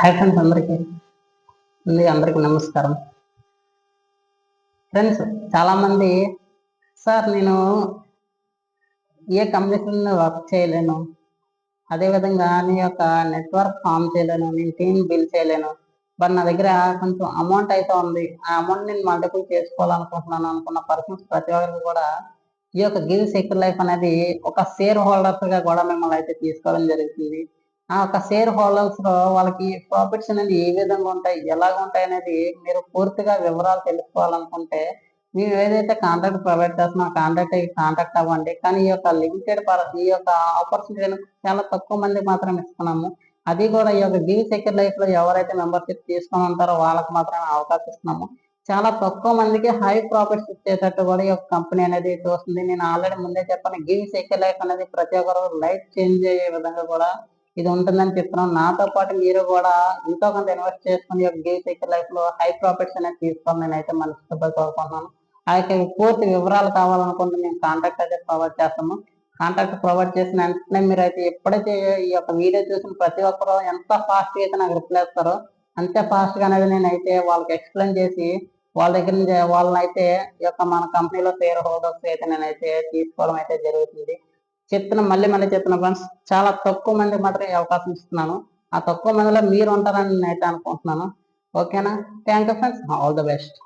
Hi friends అందరికీ నమస్కారం. Friends చాలామంది సార్ నేను ఏ కంపెనీలో వర్క్ చేయలేను, అదేవిధంగా నీ యొక్క నెట్వర్క్ ఫామ్ చేయలేను, నేను టీమ్ బిల్డ్ చేయలేను, బట్ నా దగ్గర కొంచెం అమౌంట్ అయితే ఉంది, ఆ అమౌంట్ నేను మల్టిపుల్ చేసుకోవాలనుకుంటున్నాను అనుకున్న పర్సన్స్ ప్రతి ఒక్కరికి కూడా ఈ యొక్క గివ్ సెక్యూర్ లైఫ్ అనేది ఒక షేర్ హోల్డర్స్గా కూడా మిమ్మల్ని అయితే తీసుకోవడం జరుగుతుంది. ఆ యొక్క షేర్ హోల్డర్స్ లో వాళ్ళకి ప్రాఫిట్స్ అనేది ఏ విధంగా ఉంటాయి, ఎలాగ ఉంటాయి అనేది మీరు పూర్తిగా వివరాలు తెలుసుకోవాలనుకుంటే మేము ఏదైతే కాంటాక్ట్ ప్రొవైడ్ చేస్తున్నాం కాంటాక్ట్ అవ్వండి. కానీ ఈ యొక్క ఈ యొక్క ఆపర్చునిటీ చాలా తక్కువ మంది మాత్రం ఇస్తున్నాము. అది కూడా ఈ యొక్క గివ్ సెక్యూర్ లైఫ్ లో ఎవరైతే మెంబర్షిప్ తీసుకొని ఉంటారో వాళ్ళకి మాత్రమే అవకాశం ఇస్తున్నాము. చాలా తక్కువ మందికి హై ప్రాఫిట్స్ ఇచ్చేటట్టు కూడా ఈ యొక్క కంపెనీ అనేది చూస్తుంది. నేను ఆల్రెడీ ముందే చెప్పాను, గివ్ సెక్యూర్ లైఫ్ అనేది ప్రతి ఒక్కరు లైఫ్ చేంజ్ అయ్యే విధంగా కూడా ఇది ఉంటుందని చెప్తున్నాం. నాతో పాటు మీరు కూడా ఎంతో కొంత ఇన్వెస్ట్ చేసుకుని గివ్ సెక్యూర్ లైఫ్ లో హై ప్రాఫిట్స్ అనేది తీసుకోవాలి నేనైతే మనస్ఫూర్తిగా కోరుకుంటున్నాను. ఆ యొక్క పూర్తి వివరాలు కావాలనుకుంటే మేము కాంటాక్ట్ అయితే ప్రొవైడ్ చేస్తాము. కాంటాక్ట్ ప్రొవైడ్ చేసిన వెంటనే మీరు అయితే ఎప్పుడైతే ఈ యొక్క వీడియో చూసిన ప్రతి ఒక్కరు ఎంత ఫాస్ట్ అయితే నాకు రిప్లై ఇస్తారో అంతే ఫాస్ట్ గా అనేది నేనైతే వాళ్ళకి ఎక్స్ప్లెయిన్ చేసి వాళ్ళ దగ్గర నుంచి వాళ్ళనైతే ఈ యొక్క మన కంపెనీలో షేర్ హోల్డర్స్ అయితే నేనైతే తీసుకోవడం అయితే జరుగుతుంది. మళ్ళీ చెప్తున్నా ఫ్రెండ్స్, చాలా తక్కువ మంది మాత్రమే అవకాశం ఇస్తున్నాను. ఆ తక్కువ మందిలో మీరు ఉంటారని నేనైతే అనుకుంటున్నాను. ఓకేనా? Thank you friends, all the best.